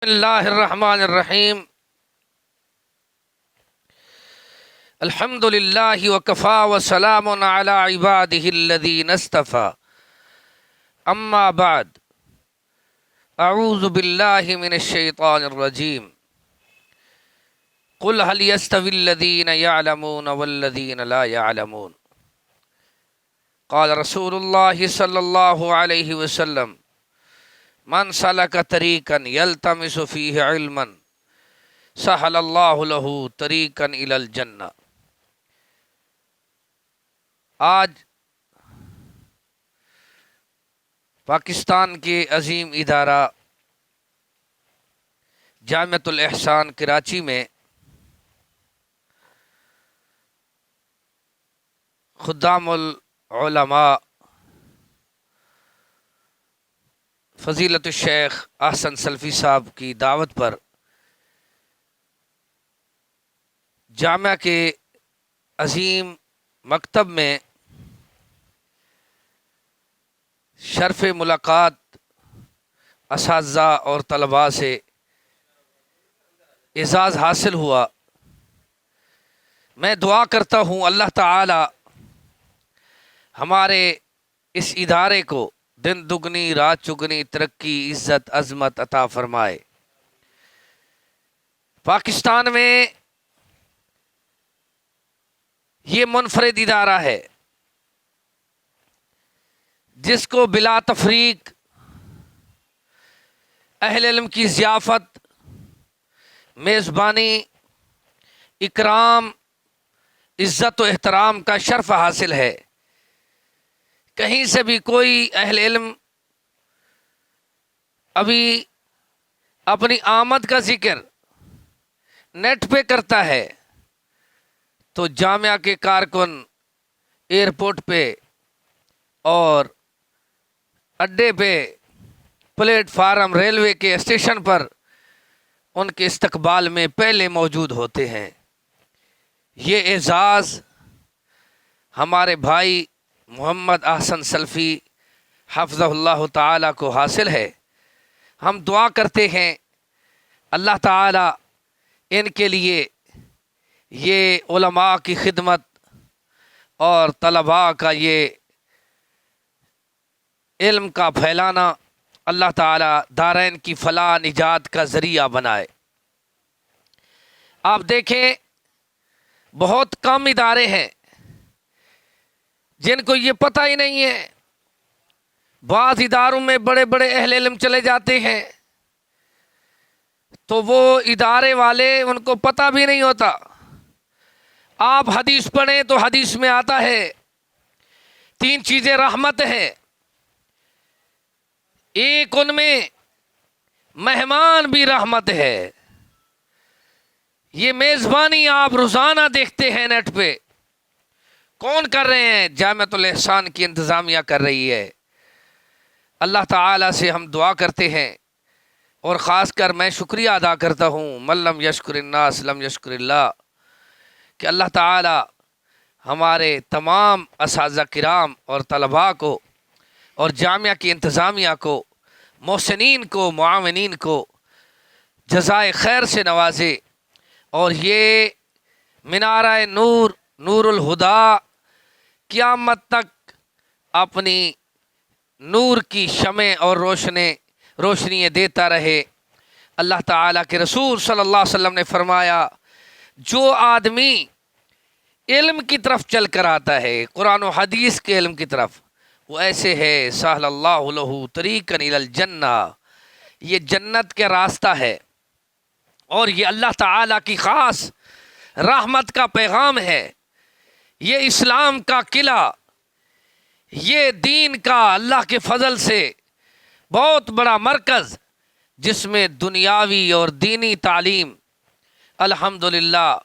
اللہ الرحمن الرحیم الحمد للہ وکفا وسلام علی عبادہ الذین اصطفی اما بعد اعوذ باللہ من الشیطان الرجیم قل هل يستوي الذین یعلمون والذین لا یعلمون قال رسول اللہ صلی اللہ علیہ وسلم من سلک طریقا یلتمس فیہ علما سہل اللہ لہ طریقا الی الجنہ۔ آج پاکستان کے عظیم ادارہ جامعۃ الاحسان کراچی میں خدام العلماء فضیلت الشیخ احسن سلفی صاحب کی دعوت پر جامعہ کے عظیم مکتب میں شرف ملاقات اساتذہ اور طلباء سے اعزاز حاصل ہوا۔ میں دعا کرتا ہوں اللہ تعالی ہمارے اس ادارے کو دن دگنی رات چگنی ترقی عزت عظمت عطا فرمائے۔ پاکستان میں یہ منفرد ادارہ ہے جس کو بلا تفریق اہل علم کی ضیافت، میزبانی، اکرام، عزت و احترام کا شرف حاصل ہے۔ کہیں سے بھی کوئی اہل علم ابھی اپنی آمد کا ذکر نیٹ پہ کرتا ہے تو جامعہ کے کارکن ایئرپورٹ پہ اور اڈے پہ، پلیٹ فارم، ریلوے کے اسٹیشن پر ان کے استقبال میں پہلے موجود ہوتے ہیں۔ یہ اعزاز ہمارے بھائی محمد احسن سلفی حفظہ اللہ تعالی کو حاصل ہے۔ ہم دعا کرتے ہیں اللہ تعالی ان کے لیے یہ علماء کی خدمت اور طلباء کا یہ علم کا پھیلانا اللہ تعالی دارین کی فلاح نجات کا ذریعہ بنائے۔ آپ دیکھیں بہت کم ادارے ہیں جن کو یہ پتہ ہی نہیں ہے۔ بعض اداروں میں بڑے بڑے اہل علم چلے جاتے ہیں تو وہ ادارے والے ان کو پتہ بھی نہیں ہوتا۔ آپ حدیث پڑھیں تو حدیث میں آتا ہے 3 چیزیں رحمت ہیں، ایک ان میں مہمان بھی رحمت ہے۔ یہ میزبانی آپ روزانہ دیکھتے ہیں نیٹ پہ، کون کر رہے ہیں؟ جامعۃ الاحسان کی انتظامیہ کر رہی ہے۔ اللہ تعالی سے ہم دعا کرتے ہیں اور خاص کر میں شکریہ ادا کرتا ہوں من لم یشکر الناس لم یشکر اللہ، کہ اللہ تعالی ہمارے تمام اساتذہ کرام اور طلباء کو اور جامعہ کی انتظامیہ کو، محسنین کو، معاونین کو جزائے خیر سے نوازے اور یہ منارہ نور، نور الہدا قیامت تک اپنی نور کی شمع اور روشنییں دیتا رہے۔ اللہ تعالیٰ کے رسول صلی اللہ علیہ وسلم نے فرمایا جو آدمی علم کی طرف چل کر آتا ہے، قرآن و حدیث کے علم کی طرف، وہ ایسے ہے سہل اللہ لہ طریقا الی الجنہ، یہ جنت کا راستہ ہے اور یہ اللہ تعالیٰ کی خاص رحمت کا پیغام ہے۔ یہ اسلام کا قلعہ، یہ دین کا اللہ کے فضل سے بہت بڑا مرکز جس میں دنیاوی اور دینی تعلیم الحمدللہ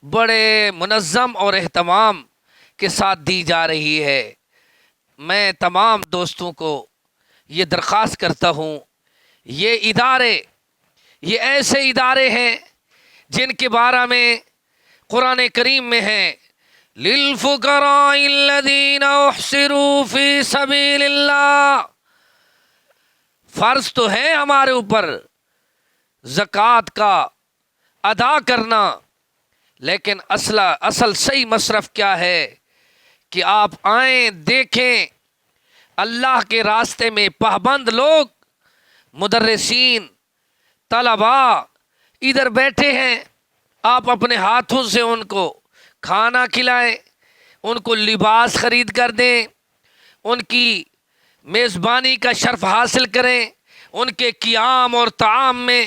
بڑے منظم اور اہتمام کے ساتھ دی جا رہی ہے۔ میں تمام دوستوں کو یہ درخواست کرتا ہوں، یہ ادارے، یہ ایسے ادارے ہیں جن کے بارے میں قرآن کریم میں ہے للفقراء الذین احصروا فی سبیل اللہ، فرض تو ہے ہمارے اوپر زکوٰۃ کا ادا کرنا، لیکن اصل صحیح مصرف کیا ہے کہ آپ آئیں دیکھیں اللہ کے راستے میں پابند لوگ، مدرسین، طلباء ادھر بیٹھے ہیں، آپ اپنے ہاتھوں سے ان کو کھانا کھلائیں، ان کو لباس خرید کر دیں، ان کی میزبانی کا شرف حاصل کریں، ان کے قیام اور طعام میں،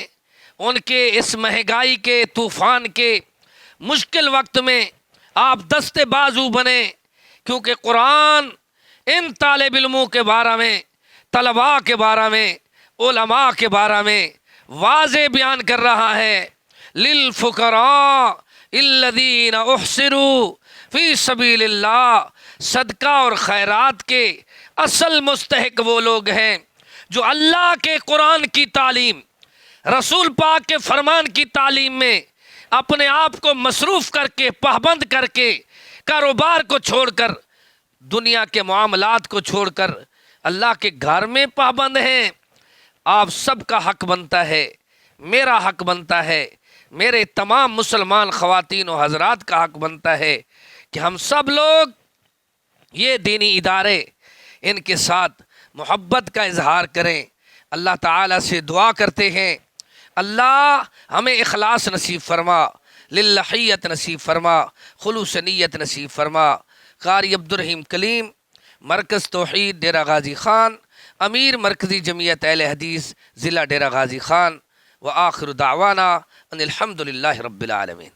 ان کے اس مہنگائی کے طوفان کے مشکل وقت میں آپ دستے بازو بنیں، کیونکہ قرآن ان طالب علموں کے بارے میں، طلباء کے بارے میں، علماء کے بارے میں واضح بیان کر رہا ہے۔ للفقراء الذین احصروا فی سبیل اللہ، صدقہ اور خیرات کے اصل مستحق وہ لوگ ہیں جو اللہ کے قرآن کی تعلیم، رسول پاک کے فرمان کی تعلیم میں اپنے آپ کو مصروف کر کے، پابند کر کے، کاروبار کو چھوڑ کر، دنیا کے معاملات کو چھوڑ کر اللہ کے گھر میں پابند ہیں۔ آپ سب کا حق بنتا ہے، میرا حق بنتا ہے، میرے تمام مسلمان خواتین و حضرات کا حق بنتا ہے کہ ہم سب لوگ یہ دینی ادارے، ان کے ساتھ محبت کا اظہار کریں۔ اللہ تعالیٰ سے دعا کرتے ہیں اللہ ہمیں اخلاص نصیب فرما، للہیت نصیب فرما، خلوص نیت نصیب فرما۔ قاری عبدالرحیم کلیم، مرکز توحید ڈیرہ غازی خان، امیر مرکزی جمعیت اہل حدیث ضلع ڈیرہ غازی خان، وآخر دعوانا ان الحمدللہ رب العالمین۔